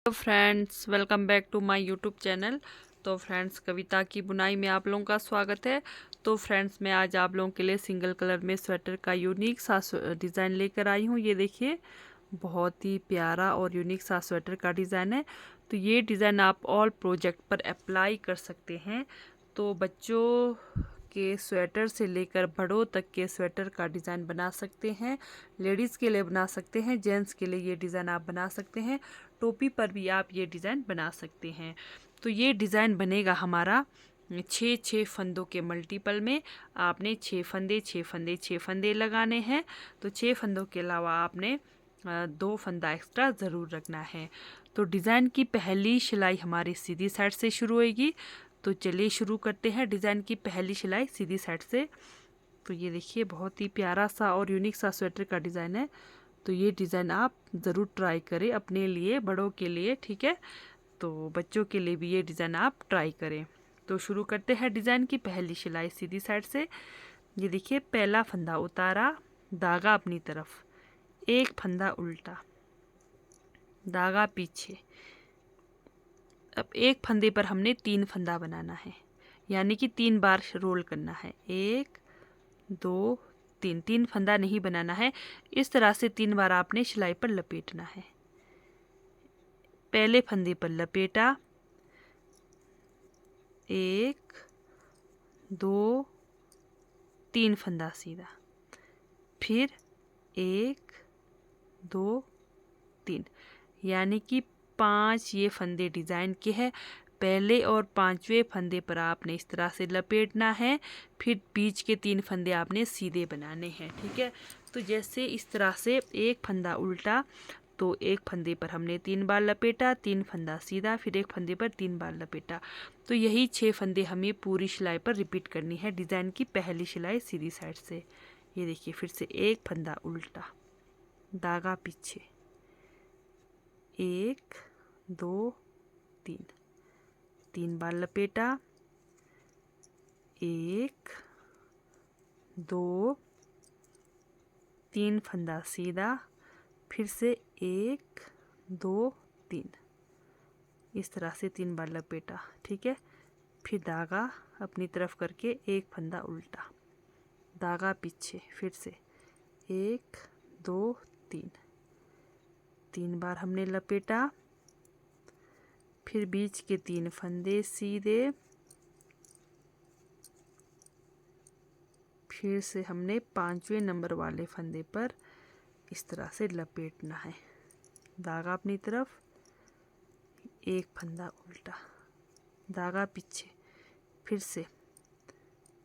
तो friends, welcome back to my YouTube channel. तो friends, कविता की बुनाई में आप लोगों का स्वागत है। तो फ्रेंड्स, मैं आज आप लोगों के लिए सिंगल कलर में स्वेटर का यूनिक सा डिज़ाइन लेकर आई हूँ। ये देखिए, बहुत ही प्यारा और यूनिक सा स्वेटर का डिज़ाइन है। तो ये डिज़ाइन आप ऑल प्रोजेक्ट पर अप्लाई कर सकते हैं। तो बच्चों के स्वेटर से लेकर बड़ों तक के स्वेटर का डिज़ाइन बना सकते हैं। लेडीज़ के लिए बना सकते हैं, जेंट्स के लिए ये डिज़ाइन आप बना सकते हैं। टोपी पर भी आप ये डिज़ाइन बना सकते हैं। तो ये डिज़ाइन बनेगा हमारा 6 फंदों के मल्टीपल में। आपने 6 फंदे लगाने हैं। तो 6 फंदों के अलावा आपने 2 फंदा एक्स्ट्रा ज़रूर रखना है। तो डिज़ाइन की पहली सिलाई हमारी सीधी साइड से शुरू होगी। तो चलिए शुरू करते हैं डिज़ाइन की पहली सिलाई सीधी साइड से। तो ये देखिए, बहुत ही प्यारा सा और यूनिक सा स्वेटर का डिज़ाइन है। तो ये डिज़ाइन आप ज़रूर ट्राई करें अपने लिए, बड़ों के लिए, ठीक है। तो बच्चों के लिए भी ये डिज़ाइन आप ट्राई करें। तो शुरू करते हैं डिज़ाइन की पहली सिलाई सीधी साइड से। ये देखिए, पहला फंदा उतारा, धागा अपनी तरफ, एक फंदा उल्टा, धागा पीछे। अब एक फंदे पर हमने 3 फंदा बनाना है, यानी कि 3 बार रोल करना है। 1 2 3, 3 फंदा नहीं बनाना है। इस तरह से 3 बार आपने सिलाई पर लपेटना है। पहले फंदे पर लपेटा, 1 2 3 फंदा सीधा, फिर 1 2 3, यानी कि 5 ये फंदे डिज़ाइन के हैं। पहले और 5वें फंदे पर आपने इस तरह से लपेटना है। फिर बीच के 3 फंदे आपने सीधे बनाने हैं, ठीक है। तो जैसे इस तरह से एक फंदा उल्टा, तो एक फंदे पर हमने 3 बार लपेटा, 3 फंदा सीधा, फिर एक फंदे पर 3 बार लपेटा। तो यही 6 फंदे हमें पूरी सिलाई पर रिपीट करनी है डिज़ाइन की पहली सिलाई सीधी साइड से। ये देखिए, फिर से एक फंदा उल्टा, धागा पीछे, 1 2 3, 3 बार लपेटा, 1 2 3 फंदा सीधा, फिर से 1 2 3, इस तरह से 3 बार लपेटा, ठीक है। फिर धागा अपनी तरफ करके एक फंदा उल्टा, धागा पीछे, फिर से 1 2 3, 3 बार हमने लपेटा। फिर बीच के 3 फंदे सीधे, फिर से हमने 5वें नंबर वाले फंदे पर इस तरह से लपेटना है। धागा अपनी तरफ, एक फंदा उल्टा, धागा पीछे, फिर से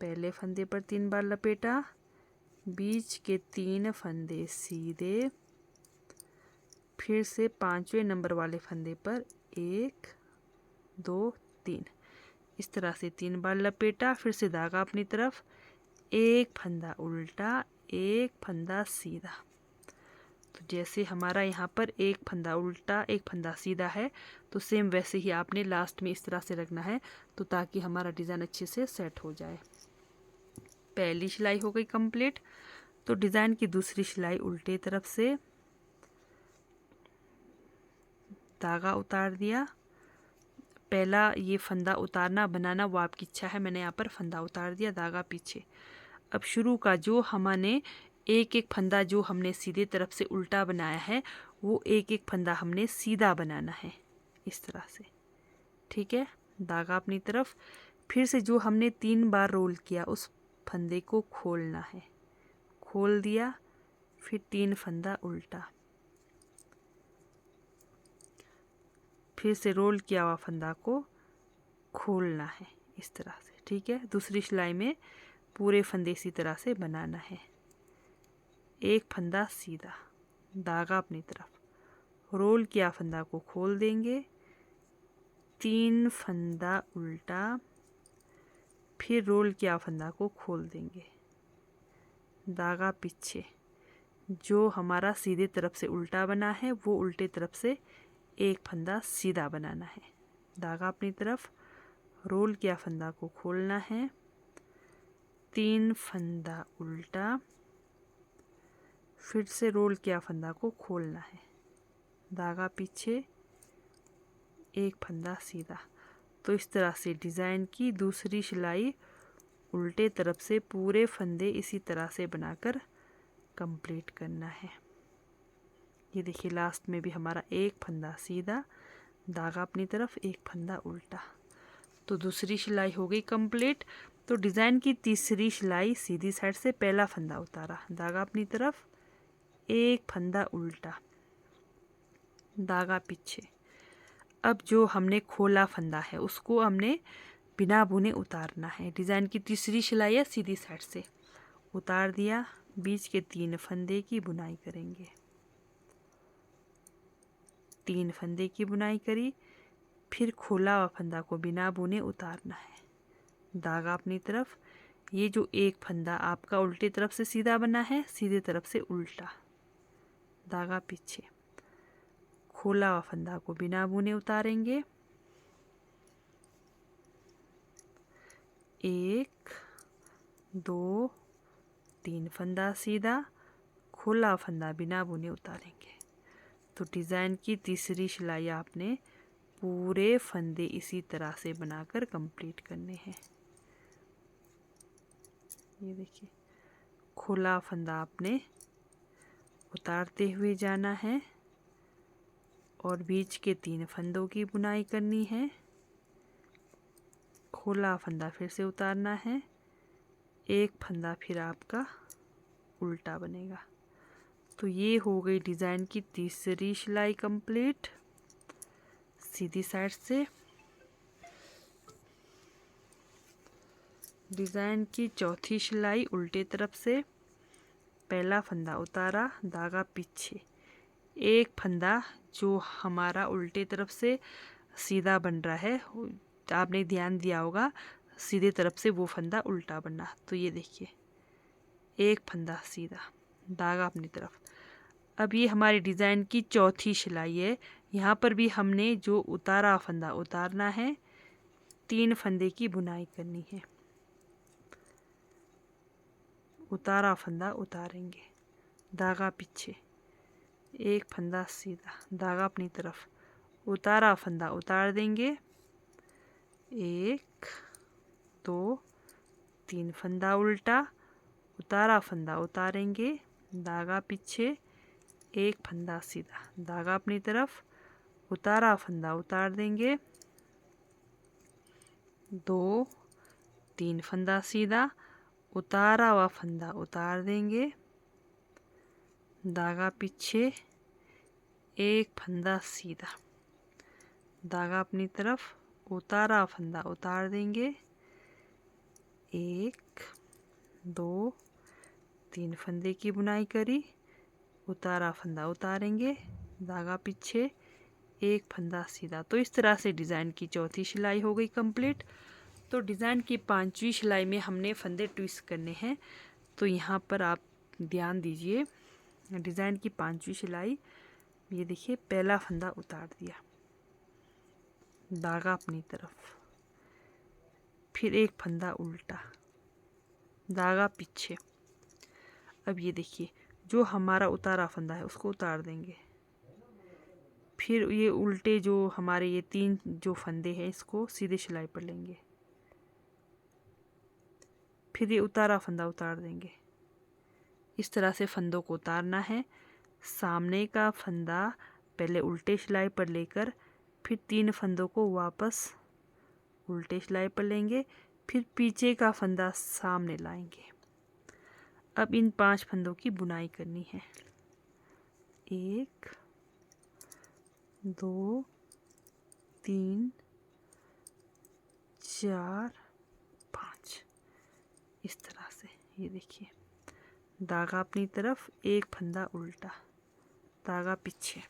पहले फंदे पर 3 बार लपेटा, बीच के 3 फंदे सीधे, फिर से 5वें नंबर वाले फंदे पर 1 2 3, इस तरह से 3 बार लपेटा। फिर से धागा अपनी तरफ, एक फंदा उल्टा, एक फंदा सीधा। तो जैसे हमारा यहाँ पर एक फंदा उल्टा एक फंदा सीधा है, तो सेम वैसे ही आपने लास्ट में इस तरह से रखना है, तो ताकि हमारा डिज़ाइन अच्छे से सेट हो जाए। पहली सिलाई हो गई कंप्लीट। तो डिज़ाइन की दूसरी सिलाई उल्टे तरफ से, धागा उतार दिया। पहला ये फंदा उतारना बनाना वो आपकी इच्छा है, मैंने यहाँ पर फंदा उतार दिया, धागा पीछे। अब शुरू का जो हमने एक एक फंदा जो हमने सीधे तरफ से उल्टा बनाया है, वो एक एक फंदा हमने सीधा बनाना है इस तरह से, ठीक है। धागा अपनी तरफ, फिर से जो हमने 3 बार रोल किया उस फंदे को खोलना है, खोल दिया। फिर 3 फंदा उल्टा, फिर से रोल किया हुआ फंदा को खोलना है इस तरह से, ठीक है। दूसरी सिलाई में पूरे फंदे इसी तरह से बनाना है। एक फंदा सीधा, धागा अपनी तरफ, रोल किया फंदा को खोल देंगे, 3 फंदा उल्टा, फिर रोल किया फंदा को खोल देंगे, धागा पीछे। जो हमारा सीधे तरफ से उल्टा बना है वो उल्टे तरफ से एक फंदा सीधा बनाना है। धागा अपनी तरफ, रोल किया फंदा को खोलना है, 3 फंदा उल्टा, फिर से रोल किया फंदा को खोलना है, धागा पीछे, एक फंदा सीधा। तो इस तरह से डिज़ाइन की दूसरी सिलाई उल्टे तरफ से पूरे फंदे इसी तरह से बनाकर कंप्लीट करना है। ये देखिए लास्ट में भी हमारा एक फंदा सीधा, धागा अपनी तरफ, एक फंदा उल्टा। तो दूसरी सिलाई हो गई कंप्लीट। तो डिज़ाइन की तीसरी सिलाई सीधी साइड से पहला फंदा उतारा, धागा अपनी तरफ, एक फंदा उल्टा, धागा पीछे। अब जो हमने खोला फंदा है उसको हमने बिना बुने उतारना है। डिज़ाइन की तीसरी सिलाई है सीधी साइड से, उतार दिया, बीच के 3 फंदे की बुनाई करेंगे। 3 फंदे की बुनाई करी, फिर खोला हुआ फंदा को बिना बुने उतारना है, धागा अपनी तरफ। ये जो एक फंदा आपका उल्टी तरफ से सीधा बना है, सीधे तरफ से उल्टा, धागा पीछे, खोला हुआ फंदा को बिना बुने उतारेंगे। 1 2 3 फंदा सीधा, खोला फंदा बिना बुने उतारेंगे। तो डिज़ाइन की तीसरी सिलाई आपने पूरे फंदे इसी तरह से बनाकर कंप्लीट करने हैं। ये देखिए खोला फंदा आपने उतारते हुए जाना है और बीच के 3 फंदों की बुनाई करनी है। खोला फंदा फिर से उतारना है, एक फंदा फिर आपका उल्टा बनेगा। तो ये हो गई डिज़ाइन की तीसरी सिलाई कंप्लीट सीधी साइड से। डिज़ाइन की चौथी सिलाई उल्टे तरफ से, पहला फंदा उतारा, धागा पीछे, एक फंदा जो हमारा उल्टे तरफ से सीधा बन रहा है, आपने ध्यान दिया होगा सीधे तरफ से वो फंदा उल्टा बनना। तो ये देखिए एक फंदा सीधा, धागा अपनी तरफ। अब ये हमारी डिज़ाइन की चौथी सिलाई है। यहाँ पर भी हमने जो उतारा फंदा उतारना है, 3 फंदे की बुनाई करनी है। उतारा फंदा उतारेंगे, धागा पीछे, एक फंदा सीधा, धागा अपनी तरफ, उतारा फंदा उतार देंगे, 1 2 3 फंदा उल्टा, उतारा फंदा उतारेंगे, धागा पीछे, एक फंदा सीधा, धागा अपनी तरफ, उतारा फंदा उतार देंगे, 2 3 फंदा सीधा, उतारा हुआ फंदा उतार देंगे, धागा पीछे, एक फंदा सीधा, धागा अपनी तरफ, उतारा फंदा उतार देंगे, 1 2 3 फंदे की बुनाई करी, उतारा फंदा उतारेंगे, धागा पीछे, एक फंदा सीधा। तो इस तरह से डिज़ाइन की चौथी सिलाई हो गई कंप्लीट। तो डिज़ाइन की 5वीं सिलाई में हमने फंदे ट्विस्ट करने हैं। तो यहाँ पर आप ध्यान दीजिए, डिज़ाइन की 5वीं सिलाई, ये देखिए पहला फंदा उतार दिया, धागा अपनी तरफ, फिर एक फंदा उल्टा, धागा पीछे। अब ये देखिए जो हमारा उतारा फंदा है उसको उतार देंगे, फिर ये उल्टे जो हमारे ये 3 जो फंदे हैं इसको सीधे सिलाई पर लेंगे, फिर ये उतारा फंदा उतार देंगे। इस तरह से फंदों को उतारना है। सामने का फंदा पहले उल्टे सिलाई पर लेकर फिर 3 फंदों को वापस उल्टे सिलाई पर लेंगे, फिर पीछे का फंदा सामने लाएंगे। अब इन 5 फंदों की बुनाई करनी है, 1 2 3 4 5 इस तरह से। ये देखिए धागा अपनी तरफ, एक फंदा उल्टा, धागा पीछे,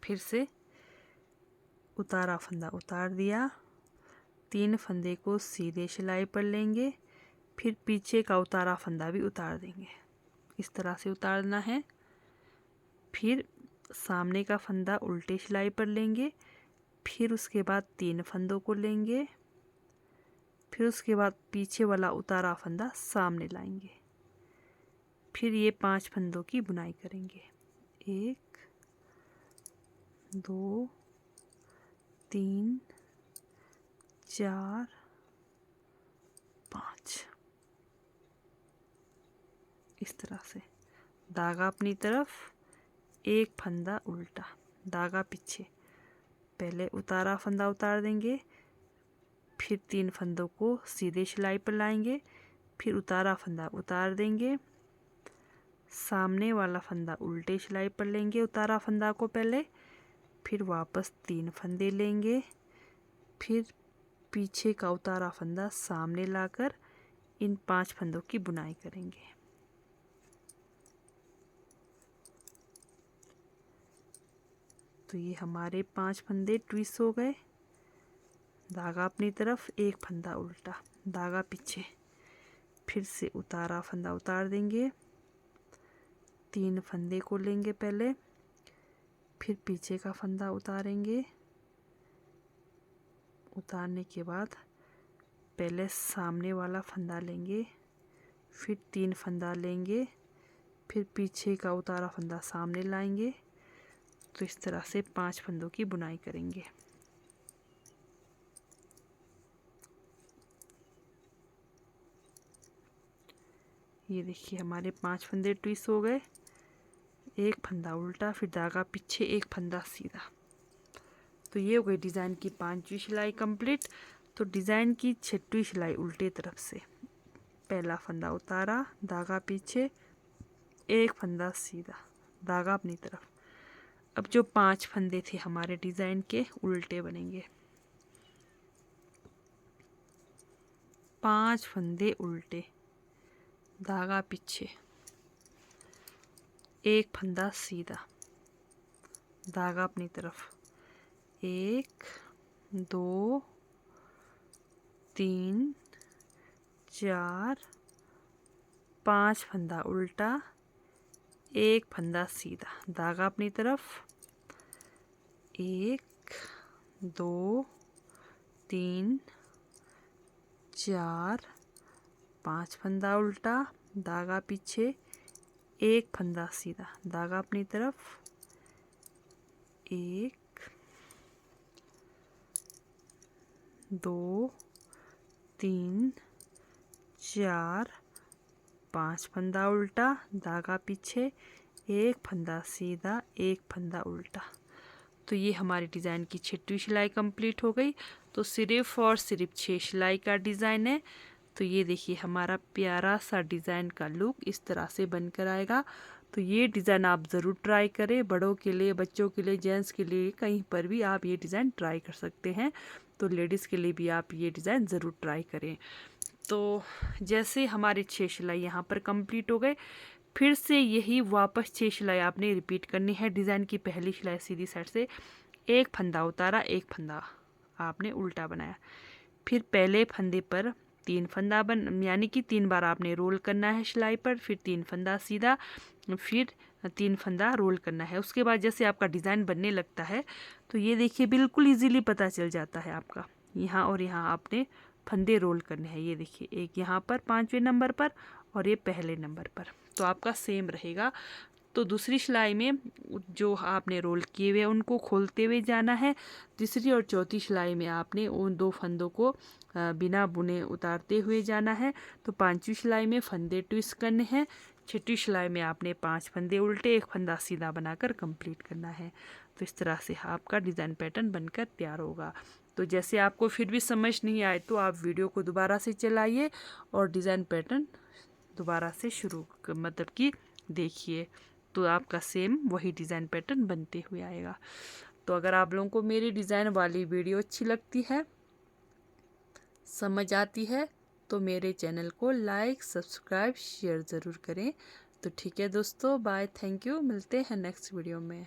फिर से उतारा फंदा उतार दिया, 3 फंदे को सीधे सिलाई पर लेंगे, फिर पीछे का उतारा फंदा भी उतार देंगे। इस तरह से उतारना है। फिर सामने का फंदा उल्टे सिलाई पर लेंगे, फिर उसके बाद 3 फंदों को लेंगे, फिर उसके बाद पीछे वाला उतारा फंदा सामने लाएंगे, फिर ये 5 फंदों की बुनाई करेंगे, 1 2 3 4 5 इस तरह से। धागा अपनी तरफ, एक फंदा उल्टा, धागा पीछे। पहले उतारा फंदा उतार देंगे, फिर 3 फंदों को सीधे सिलाई पर लाएंगे, फिर उतारा फंदा उतार देंगे, सामने वाला फंदा उल्टे सिलाई पर लेंगे उतारा फंदा को पहले, फिर वापस 3 फंदे लेंगे, फिर पीछे का उतारा फंदा सामने लाकर इन 5 फंदों की बुनाई करेंगे। तो ये हमारे 5 फंदे ट्विस्ट हो गए। धागा अपनी तरफ, एक फंदा उल्टा, धागा पीछे, फिर से उतारा फंदा उतार देंगे, 3 फंदे को लेंगे पहले, फिर पीछे का फंदा उतारेंगे। उतारने के बाद पहले सामने वाला फंदा लेंगे, फिर 3 फंदा लेंगे, फिर पीछे का उतारा फंदा सामने लाएंगे। तो इस तरह से 5 फंदों की बुनाई करेंगे। ये देखिए हमारे 5 फंदे ट्विस्ट हो गए। एक फंदा उल्टा, फिर धागा पीछे, एक फंदा सीधा। तो ये हो गई डिज़ाइन की 5वीं सिलाई कंप्लीट। तो डिज़ाइन की 6वीं सिलाई उल्टे तरफ से। पहला फंदा उतारा, धागा पीछे, एक फंदा सीधा, धागा अपनी तरफ। अब जो 5 फंदे थे हमारे डिज़ाइन के, उल्टे बनेंगे। 5 फंदे उल्टे, धागा पीछे, एक फंदा सीधा, धागा अपनी तरफ। 1 2 3 4 5 फंदा उल्टा, एक फंदा सीधा, धागा अपनी तरफ। 1 2 3 4 5 फंदा उल्टा, धागा पीछे, एक फंदा सीधा, धागा अपनी तरफ। 1 2 3 4 5 फंदा उल्टा, धागा पीछे, एक फंदा सीधा, एक फंदा उल्टा। तो ये हमारी डिज़ाइन की 6वीं सिलाई कंप्लीट हो गई। तो सिर्फ और सिर्फ 6 सिलाई का डिज़ाइन है। तो ये देखिए हमारा प्यारा सा डिज़ाइन का लुक इस तरह से बनकर आएगा। तो ये डिज़ाइन आप ज़रूर ट्राई करें, बड़ों के लिए, बच्चों के लिए, जेंट्स के लिए, कहीं पर भी आप ये डिज़ाइन ट्राई कर सकते हैं। तो लेडीज़ के लिए भी आप ये डिज़ाइन ज़रूर ट्राई करें। तो जैसे हमारे 6 सिलाई यहाँ पर कंप्लीट हो गए, फिर से यही वापस 6 सिलाई आपने रिपीट करनी है। डिज़ाइन की पहली सिलाई सीधी साइड से, एक फंदा उतारा, एक फंदा आपने उल्टा बनाया, फिर पहले फंदे पर 3 फंदा यानी कि 3 बार आपने रोल करना है सिलाई पर, फिर 3 फंदा सीधा, फिर 3 फंदा रोल करना है। उसके बाद जैसे आपका डिज़ाइन बनने लगता है, तो ये देखिए बिल्कुल इजीली पता चल जाता है आपका। यहाँ और यहाँ आपने फंदे रोल करने हैं। ये देखिए एक यहाँ पर 5वें नंबर पर और ये पहले नंबर पर, तो आपका सेम रहेगा। तो दूसरी सिलाई में जो आपने रोल किए हुए उनको खोलते हुए जाना है। तीसरी और चौथी सिलाई में आपने उन 2 फंदों को बिना बुने उतारते हुए जाना है। तो 5वीं सिलाई में फंदे ट्विस्ट करने हैं। 6वीं सिलाई में आपने 5 फंदे उल्टे, एक फंदा सीधा बनाकर कंप्लीट करना है। तो इस तरह से आपका डिज़ाइन पैटर्न बनकर तैयार होगा। तो जैसे आपको फिर भी समझ नहीं आए तो आप वीडियो को दोबारा से चलाइए और डिज़ाइन पैटर्न दोबारा से शुरू मतलब कि देखिए, तो आपका सेम वही डिज़ाइन पैटर्न बनते हुए आएगा। तो अगर आप लोगों को मेरी डिज़ाइन वाली वीडियो अच्छी लगती है, समझ आती है, तो मेरे चैनल को लाइक, सब्सक्राइब, शेयर ज़रूर करें। तो ठीक है दोस्तों, बाय, थैंक यू, मिलते हैं नेक्स्ट वीडियो में।